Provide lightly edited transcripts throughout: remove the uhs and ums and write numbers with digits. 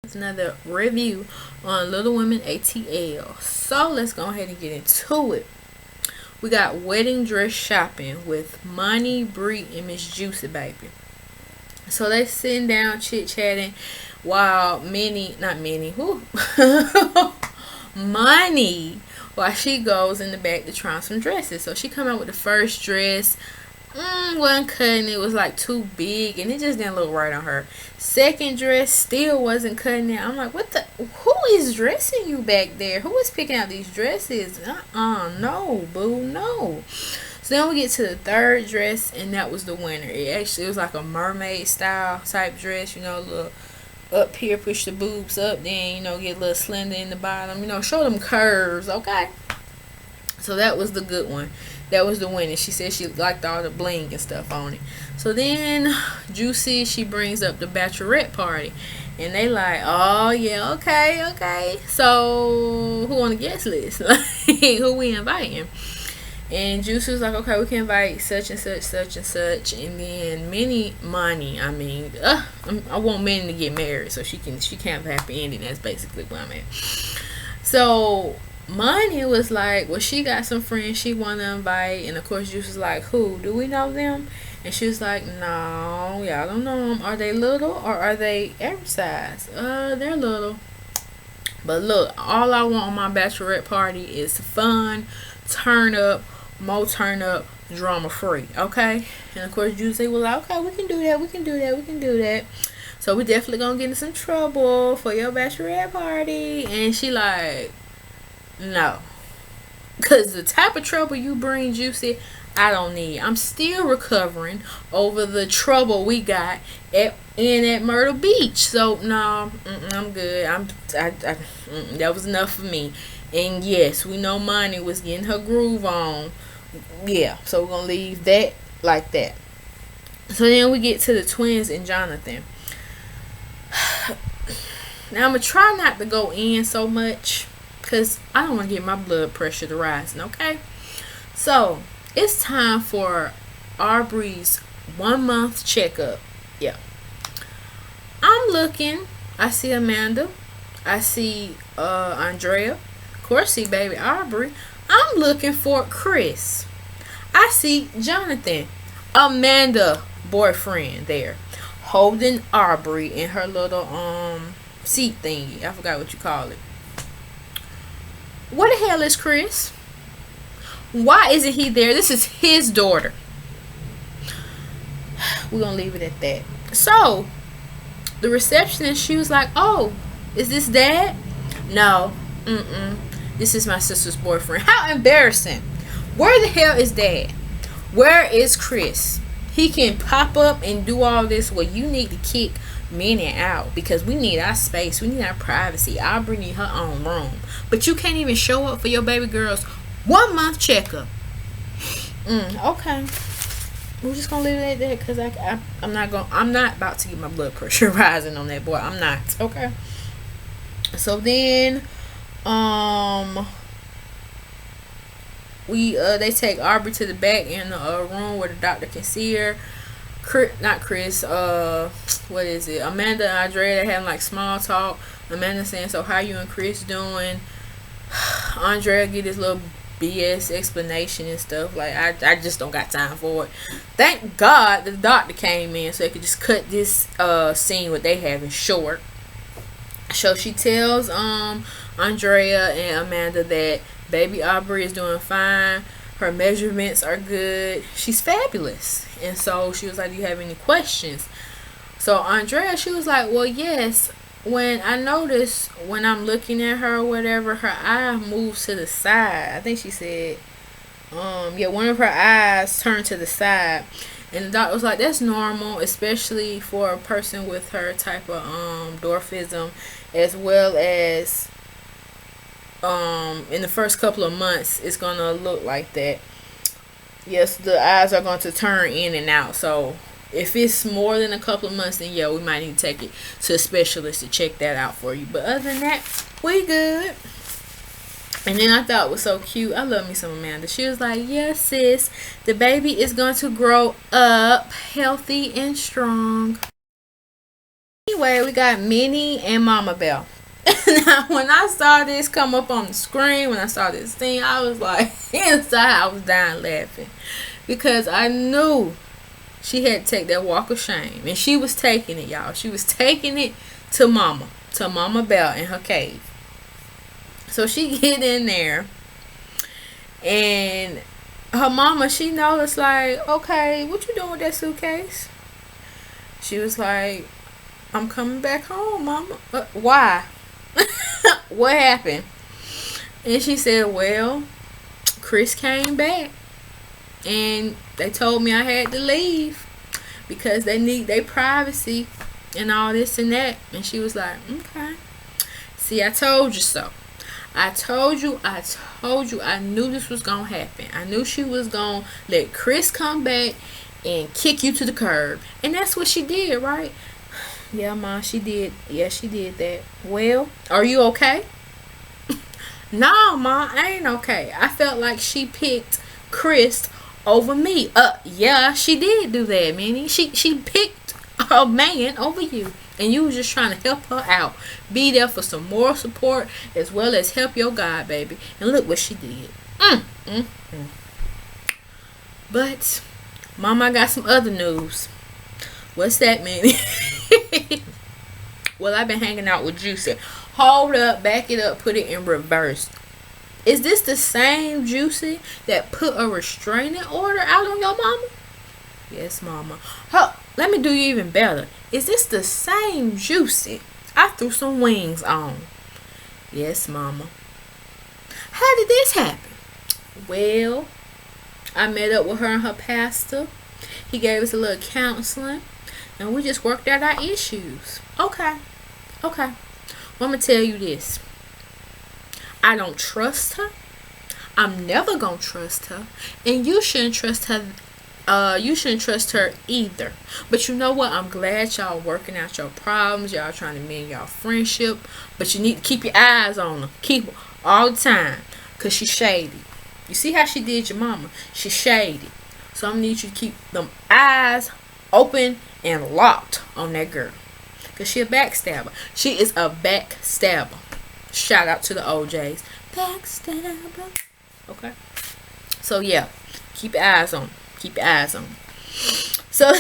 It's another review on Little Women ATL. So let's go ahead and get into it. We got wedding dress shopping with Minnie, Bree, and Miss Juicy Baby. So they sitting down chit chatting while Minnie, while she goes in the back to try on some dresses. So she come out with the first dress. Wasn't cutting. It was like too big and it just didn't look right on her. Second dress still wasn't cutting it. I'm like, what the? Who is dressing you back there? Who is picking out these dresses? No, boo, no. So then we get to the third dress and that was the winner. It was like a mermaid style type dress, little up here, push the boobs up, then get a little slender in the bottom, show them curves, okay? So that was the good one. That was the winner. She said she liked all the bling and stuff on it. So then Juicy, she brings up the Bachelorette party. And they like, oh yeah, okay. So who on the guest list? Like, who we inviting? And Juicy was like, okay, we can invite such and such. And then Minnie, I want Minnie to get married so she can't have a happy ending. That's basically what I'm at. So Minnie was like, well, she got some friends she want to invite. And of course, Juice was like, who? Do we know them? And she was like, no, y'all don't know them. Are they little or are they average size? They're little. But look, all I want on my bachelorette party is fun, turn up, drama free. Okay? And of course, Juice was like, okay, we can do that. So we definitely gonna get in some trouble for your bachelorette party. And she like, no. Because the type of trouble you bring, Juicy, I don't need. I'm still recovering over the trouble we got at Myrtle Beach. So, no, I'm good. That was enough for me. And yes, we know Minnie was getting her groove on. Yeah, so we're going to leave that like that. So then we get to the twins and Jonathan. Now, I'm going to try not to go in so much because I don't want to get my blood pressure to rising, okay? So, it's time for Aubrey's 1 month checkup. Yeah. I'm looking. I see Amanda. I see Andrea. Of course, see baby Aubrey. I'm looking for Chris. I see Jonathan. Amanda boyfriend there. Holding Aubrey in her little seat thingy. I forgot what you call it. What the hell is Chris? Why isn't he there? This is his daughter. We're going to leave it at that. So, the receptionist, she was like, oh, is this dad? No. This is my sister's boyfriend. How embarrassing. Where the hell is dad? Where is Chris? He can pop up and do all this. Well, you need to kick Minnie out because we need our space. We need our privacy. Aubrey need her own room. But you can't even show up for your baby girl's 1 month checkup. Okay. We're just gonna leave it at that because I'm not about to get my blood pressure rising on that boy. I'm not. Okay. So then they take Aubrey to the back in the room where the doctor can see her. Not Chris, what is it? Amanda and Andrea, they having like small talk. Amanda saying, so how you and Chris doing? Andrea get his little BS explanation and stuff. Like, I just don't got time for it. Thank God the doctor came in so they could just cut this scene what they having short. So she tells Andrea and Amanda that baby Aubrey is doing fine. Her measurements are good. She's fabulous. And so she was like, do you have any questions? So Andrea, she was like, well, yes. When I notice when I'm looking at her or whatever, her eye moves to the side. I think she said, one of her eyes turned to the side. And the doctor was like, that's normal, especially for a person with her type of dwarfism, as well as in the first couple of months, it's gonna look like that. Yes, the eyes are going to turn in and out. So if it's more than a couple of months, then yeah, we might need to take it to a specialist to check that out for you. But other than that, we good. And then I thought it was so cute. I love me some Amanda. She was like, yes, sis, the baby is going to grow up healthy and strong. Anyway, we got Minnie and Mama Bell. Now, when I saw this come up on the screen, when I saw this scene, I was like, inside, I was dying laughing. Because I knew she had to take that walk of shame. And she was taking it, y'all. She was taking it to Mama Bell in her cave. So she get in there. And her mama, she noticed, like, okay, what you doing with that suitcase? She was like, I'm coming back home, Mama. Why? What happened? And she said, well, Chris came back and they told me I had to leave because they need their privacy and all this and that. And she was like, okay. See, I told you so. I told you, I knew this was going to happen. I knew she was going to let Chris come back and kick you to the curb. And that's what she did, right? Yeah, Mom, she did. Yeah, she did that. Well, are you okay? No, Mom, I ain't okay. I felt like she picked Chris over me. Yeah, she did do that, Minnie. She picked a man over you. And you was just trying to help her out. Be there for some moral support as well as help your God, baby. And look what she did. But, Mama, I got some other news. What's that, Minnie? Well, I've been hanging out with Juicy. Hold up, back it up, put it in reverse. Is this the same Juicy that put a restraining order out on your mama? Yes, Mama. Let me do you even better. Is this the same Juicy I threw some wings on? Yes, Mama. How did this happen? Well, I met up with her and her pastor. He gave us a little counseling. And we just worked out our issues. Okay. Well, I'm going to tell you this. I don't trust her. I'm never going to trust her. And you shouldn't trust her. You shouldn't trust her either. But you know what? I'm glad y'all working out your problems. Y'all trying to mend y'all friendship. But you need to keep your eyes on her. Keep her all the time. Because she's shady. You see how she did your mama? She's shady. So I'm going to need you to keep them eyes open and locked on that girl. Because she a backstabber. She is a backstabber. Shout out to the OJs. Backstabber. Okay. So yeah. Keep your eyes on. Keep your eyes on. So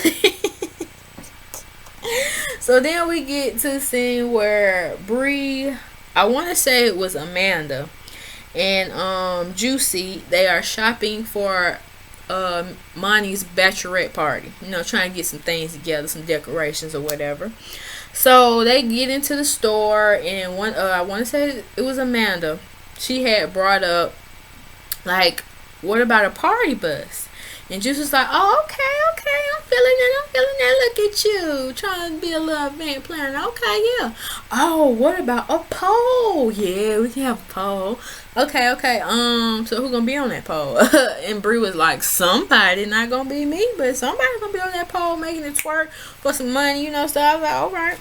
so then we get to the scene where Bree, I want to say it was Amanda, and Juicy, they are shopping for Monty's bachelorette party. You know, trying to get some things together, some decorations or whatever. So they get into the store, and one I want to say it was Amanda. She had brought up, like, what about a party bus? And Juice was like, oh, okay, I'm feeling that. Look at you, trying to be a little event planner. Okay, yeah. Oh, what about a pole? Yeah, we can have a pole. Okay. So who gonna be on that pole? And Bree was like, somebody, not gonna be me, but somebody gonna be on that pole making it twerk for some money, you know. So I was like, all right.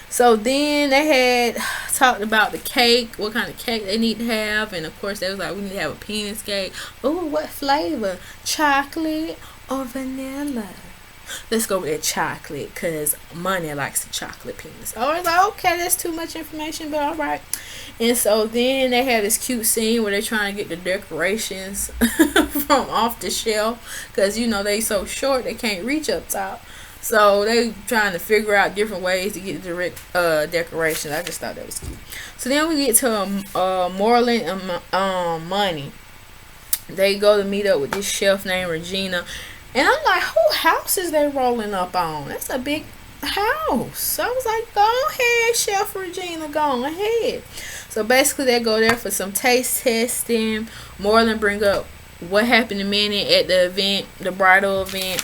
So then they had talked about the cake, what kind of cake they need to have, and of course they was like, we need to have a penis cake. Oh, what flavor? Chocolate or vanilla? Let's go with that chocolate, because Money likes the chocolate penis. I was like, okay, that's too much information, but all right. And so then they had this cute scene where they're trying to get the decorations from off the shelf, because, you know, they so short they can't reach up top. So they trying to figure out different ways to get the decorations. I just thought that was cute. So then we get to Moreland and Money. They go to meet up with this chef named Regina. And I'm like, who house is they rolling up on? That's a big house. So I was like, go ahead, Chef Regina, go ahead. So basically they go there for some taste testing. Moreland bring up what happened to Minnie at the event, the bridal event.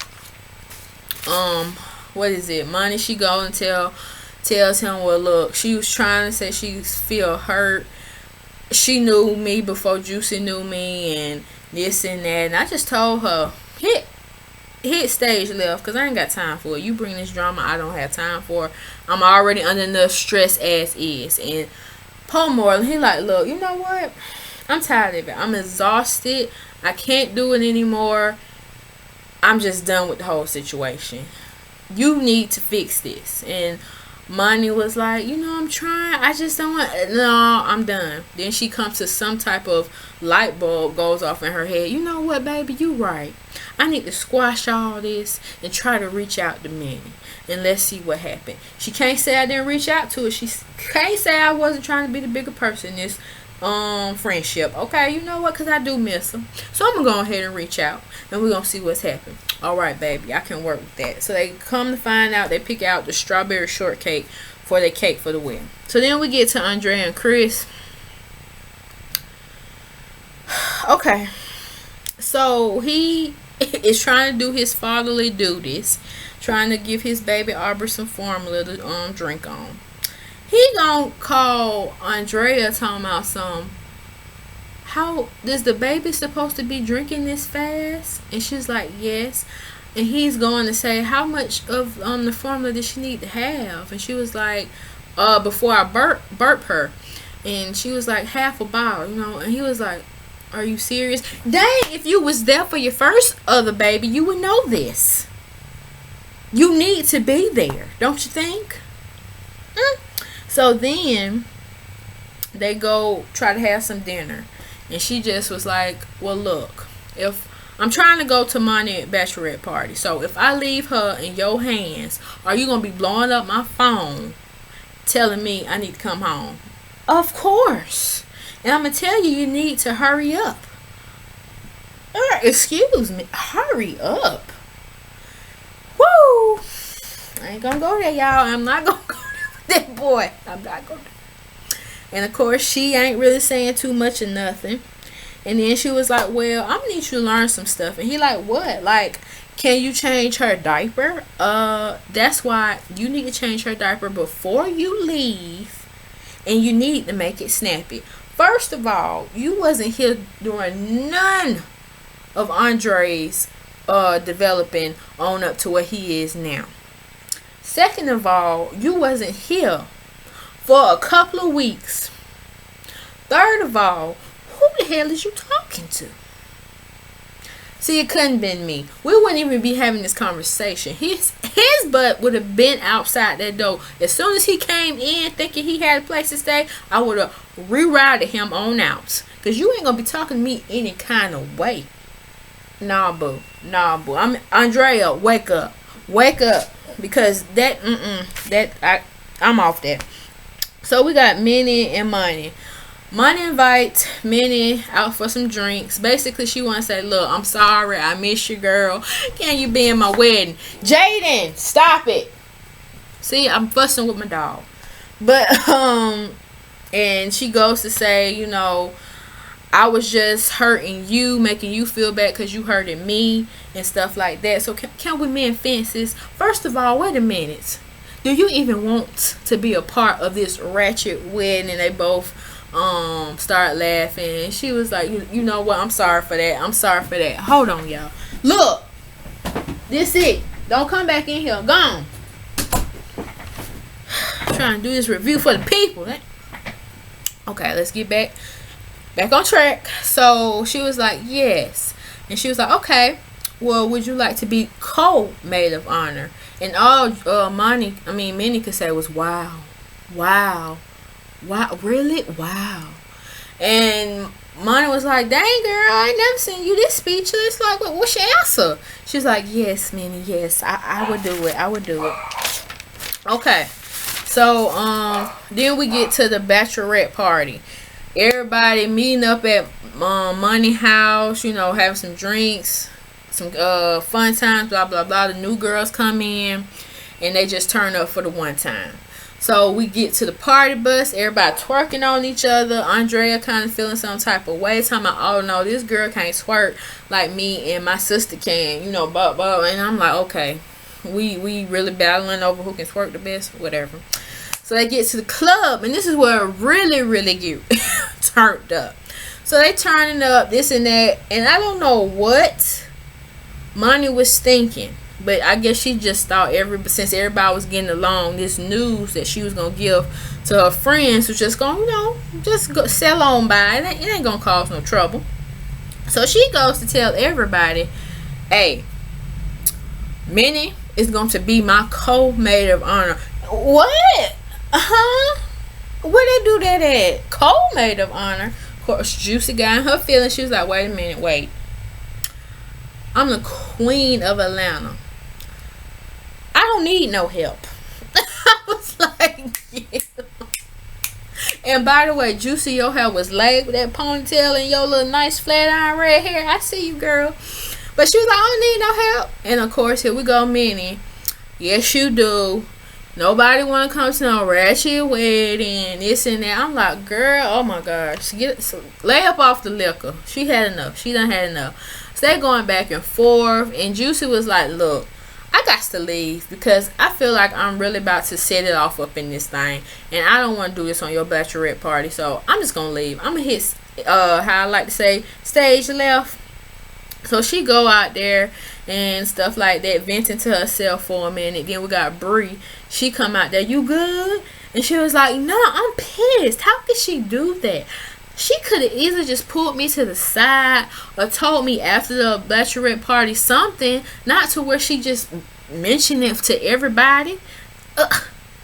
What is it? Money, she go and tells him, well, look, she was trying to say she feel hurt. She knew me before Juicy knew me, and this and that. And I just told her, hit stage left, because I ain't got time for it. You bring this drama, I don't have time for it. I'm already under enough stress as is. And Paul Moreland, he like, look, you know what? I'm tired of it. I'm exhausted. I can't do it anymore. I'm just done with the whole situation. You need to fix this. And Money was like, I'm trying. I just don't want. No, I'm done. Then she comes to some type of light bulb goes off in her head. You know what, baby? You right. I need to squash all this and try to reach out to Minnie. And let's see what happened. She can't say I didn't reach out to her. She can't say I wasn't trying to be the bigger person in this friendship. Okay, you know what? Because I do miss her. So I'm going to go ahead and reach out. And we're going to see what's happened. All right, baby. I can work with that. So they come to find out, they pick out the strawberry shortcake for their cake for the wedding. So then we get to Andrea and Chris. Okay. So he is trying to do his fatherly duties. Trying to give his baby Aubrey some formula to drink on. He gonna call Andrea talking about some. How is the baby supposed to be drinking this fast? And she's like, yes. And he's going to say, how much of the formula did she need to have? And she was like, before I burp her. And she was like, half a bottle, And he was like, are you serious? Dang, if you was there for your first other baby, you would know this. You need to be there, don't you think? So then they go try to have some dinner. And she just was like, well, look, if I'm trying to go to Minnie Bachelorette party. So if I leave her in your hands, are you going to be blowing up my phone telling me I need to come home? Of course. And I'm going to tell you, you need to hurry up. Excuse me. Hurry up. Woo. I ain't going to go there, y'all. I'm not going to go there with that boy. I'm not going to. And of course, she ain't really saying too much of nothing. And then she was like, well, I'm gonna need you to learn some stuff. And he like, what? Like, can you change her diaper? That's why you need to change her diaper before you leave. And you need to make it snappy. First of all, you wasn't here during none of Andre's developing on up to what he is now. Second of all, you wasn't here for a couple of weeks. Third of all, who the hell is you talking to? See, it couldn't been me. We wouldn't even be having this conversation. His butt would have been outside that door. As soon as he came in thinking he had a place to stay, I would have rerouted him on out. Because you ain't going to be talking to me any kind of way. Nah, boo. I'm Andrea, wake up. Wake up. Because I'm off that. So we got Minnie and Minnie. Minnie invites Minnie out for some drinks. Basically, she want to say, look, I'm sorry. I miss you, girl. Can you be in my wedding? Jaden, stop it. See, I'm fussing with my dog. But, and she goes to say, I was just hurting you, making you feel bad because you hurted me and stuff like that. So can we mend fences? First of all, wait a minute. Do you even want to be a part of this ratchet wedding? And they both start laughing. And she was like, you know what? I'm sorry for that. Hold on, y'all. Look, this it. Don't come back in here. Gone. Trying to do this review for the people. Okay, let's get back on track. So she was like, yes. And she was like, okay, well, would you like to be co-maid of honor? And all Minnie could say was, wow, really? Wow. And Minnie was like, dang, girl, I ain't never seen you this speechless. Like, what's your answer? She's like, yes, Minnie, yes, I would do it. Okay. So, then we get to the bachelorette party. Everybody meeting up at Minnie's house, having some drinks, some fun times, blah blah blah. The new girls come in and they just turn up for the one time. So we get to the party bus, everybody twerking on each other. Andrea kind of feeling some type of way, talking about, oh no, this girl can't twerk like me and my sister can, blah blah. And I'm like, okay, we really battling over who can twerk the best, whatever. So they get to the club, and this is where it really get turned up. So they turning up this and that, and I don't know what Minnie was thinking, but I guess she just thought since everybody was getting along, this news that she was gonna give to her friends was just gonna, just go sell on by. It ain't gonna cause no trouble. So she goes to tell everybody, hey, Minnie is going to be my co-maid of honor. What? Where they do that at? Cole maid of honor. Of course, Juicy got in her feelings. She was like, wait a minute, wait. I'm the queen of Atlanta. I don't need no help. I was like, yeah. And by the way, Juicy, your hair was laid with that ponytail and your little nice flat iron red hair. I see you, girl. But she was like, I don't need no help. And of course, here we go, Minnie. Yes, you do. Nobody want to come to no ratchet wedding, this and that. I'm like, girl, oh my gosh. Lay up off the liquor. She had enough. She done had enough. So they going back and forth. And Juicy was like, look, I got to leave because I feel like I'm really about to set it off up in this thing. And I don't want to do this on your bachelorette party. So I'm just going to leave. I'm going to hit, how I like to say, stage left. So she go out there and stuff like that, venting to herself for a minute. Then we got Bree. She come out there, you good? And she was like, no, I'm pissed. How could she do that? She could have easily just pulled me to the side or told me after the bachelorette party something, not to where she just mentioned it to everybody.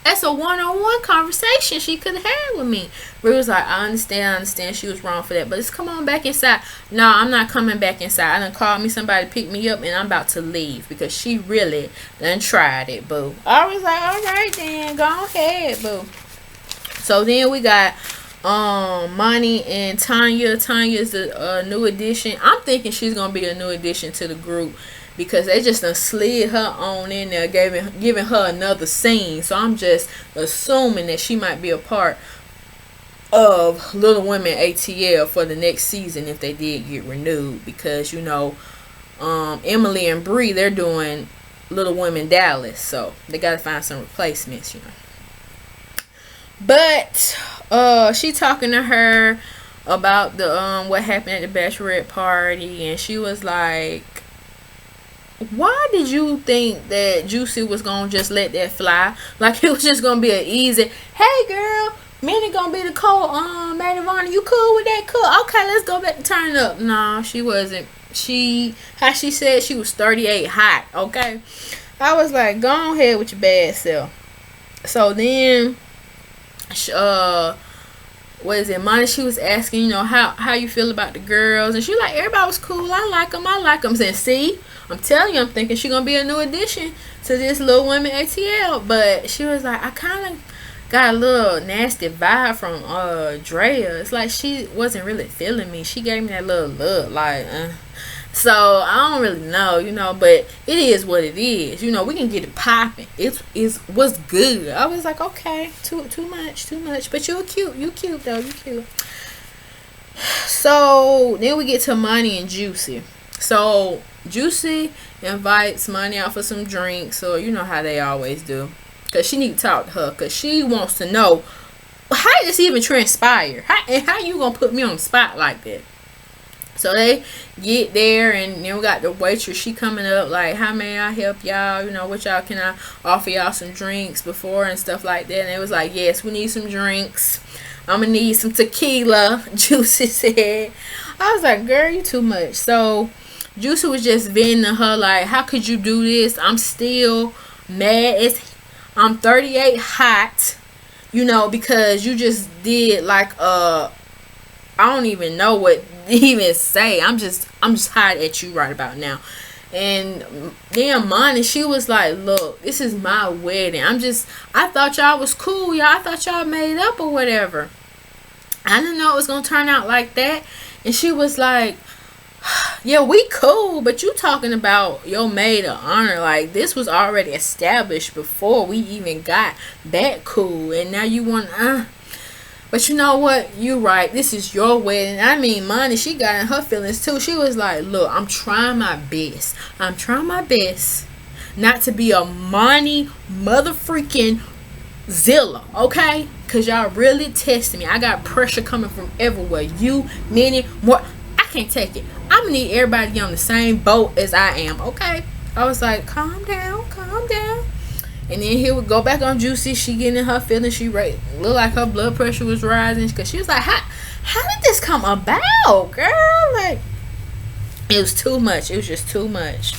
That's a one-on-one conversation she could have had with me. Bree was like, I understand she was wrong for that, but just come on back inside. No, I'm not coming back inside. I done called me somebody to pick me up and I'm about to leave because she really done tried it, boo. I was like, all right then, go ahead, boo. So then we got Minnie and Tanya. Tanya's the new addition. I'm thinking she's gonna be a new addition to the group because they just done slid her on in there, giving her another scene. So I'm just assuming that she might be a part of Little Women ATL for the next season if they did get renewed, because you know Emily and Bree, they're doing Little Women Dallas, so they gotta find some replacements, you know. But she talking to her about the what happened at the bachelorette party, and she was like, why did you think that Juicy was gonna just let that fly? Like it was just gonna be an easy, hey girl, Minnie gonna be the maid of honor. You cool with that? Cool. Okay, let's go back to turn up. No, she wasn't. How she said she was 38 hot. Okay. I was like, go ahead with your bad self. So then, what is it? Minnie, she was asking, you know, how you feel about the girls, and she was like, everybody was cool. I like them. And see, I'm telling you, I'm thinking she gonna be a new addition to this Little Women ATL. But she was like, I kind of got a little nasty vibe from Drea. It's like she wasn't really feeling me. She gave me that little look, like, So I don't really know, you know, but it is what it is. You know, we can get it popping. It's what's good. I was like, okay, too much. But you cute though, you cute. So then we get to Minnie and Juicy. So Juicy invites Minnie out for some drinks. So you know how they always do, because she need to talk to her, because she wants to know how did this even transpire. How you gonna put me on the spot like that? So they get there, and then we got the waitress. She coming up like, how may I help y'all? You know, what y'all, can I offer y'all some drinks before and stuff like that? And it was like, yes, we need some drinks. I'm gonna need some tequila, Juicy said. I was like, girl, you too much. So Juicy was just venting to her like, how could you do this? I'm still mad. I'm 38 hot, you know, because you just did like I don't even know what to even say. I'm just hot at you right about now. And then Minnie, she was like, look, this is my wedding. I thought y'all was cool, y'all. I thought y'all made up or whatever. I didn't know it was gonna turn out like that. And she was like, yeah, we cool, but you talking about your maid of honor. Like, this was already established before we even got that cool. And now you want But you know what? You right. This is your wedding. I mean, Minnie, she got in her feelings too. She was like, look, I'm trying my best. I'm trying my best not to be a Minnie mother freaking Zilla, okay? Because y'all really testing me. I got pressure coming from everywhere. You, Minnie, more. I can't take it. I'm going to need everybody to get on the same boat as I am, okay? I was like, calm down, calm down. And then here we go back on Juicy. She getting in her feelings. She looked like her blood pressure was rising, because she was like, how did this come about, girl? Like, it was too much. It was just too much.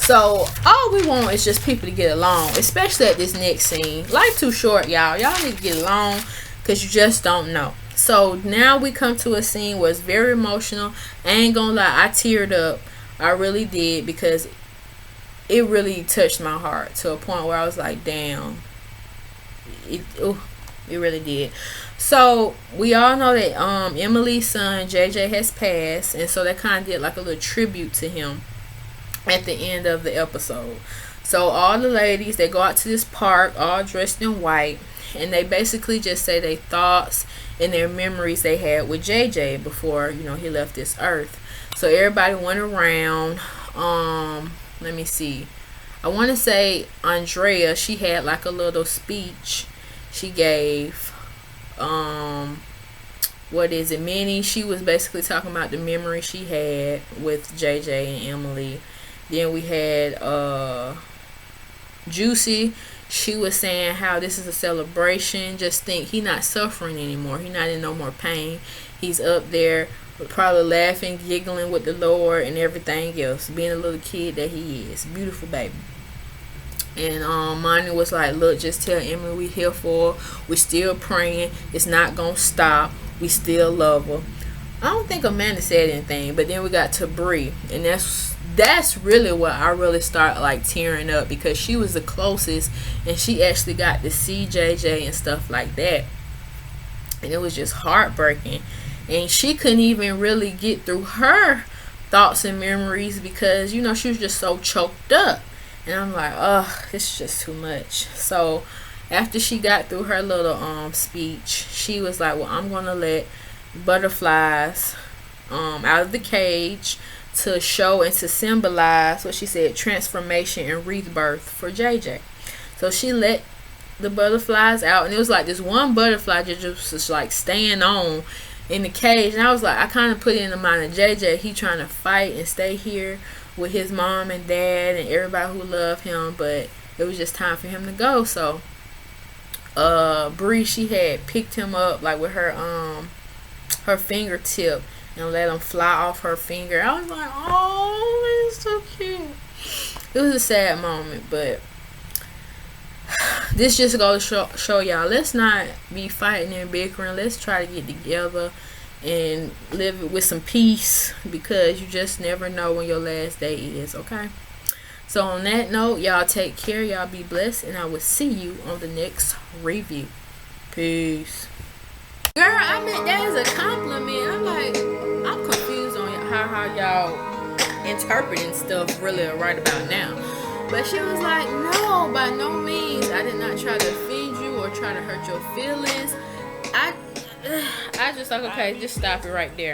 So all we want is just people to get along, especially at this next scene. Life too short, y'all. Y'all need to get along because you just don't know. So now we come to a scene where it's very emotional. I ain't gonna lie, I teared up. I really did, because it really touched my heart to a point where I was like, damn. It really did. So we all know that Emily's son JJ has passed, and so they kind of did like a little tribute to him at the end of the episode. So all the ladies, they go out to this park all dressed in white, and they basically just say their thoughts and their memories they had with JJ before, you know, he left this earth. So everybody went around. Let me see. I want to say Andrea, she had like a little speech she gave. What is it, Minnie? She was basically talking about the memory she had with JJ and Emily. Then we had Juicy. She was saying how this is a celebration. Just think, he not suffering anymore. He not in no more pain. He's up there probably laughing, giggling with the Lord and everything else, being a little kid that he is. Beautiful baby. And Minnie was like, look, just tell Emily we here for her. We still praying. It's not gonna stop. We still love her. I don't think Amanda said anything, but then we got to Bree, and that's really what I really started like tearing up, because she was the closest and she actually got to see JJ and stuff like that, and it was just heartbreaking. And she couldn't even really get through her thoughts and memories because, you know, she was just so choked up. And I'm like, oh, it's just too much. So after she got through her little speech, she was like, well, I'm gonna let butterflies out of the cage to show and to symbolize what she said, transformation and rebirth for JJ. So she let the butterflies out, and it was like this one butterfly just was like staying on in the cage. And I was like, I kind of put it in the mind of JJ. He trying to fight and stay here with his mom and dad and everybody who love him, but it was just time for him to go. So Bree, she had picked him up like with her fingertip and let him fly off her finger. I was like, oh, that's so cute. It was a sad moment, but this just goes to show y'all, let's not be fighting and bickering. Let's try to get together and live with some peace, because you just never know when your last day is, okay? So on that note, y'all take care, y'all be blessed, and I will see you on the next review. Peace. Girl, I meant that as a compliment. I'm like, I'm confused on how y'all interpreting stuff really right about now. But she was like, no, by no means. I did not try to offend you or try to hurt your feelings. I just like, okay, just stop it right there.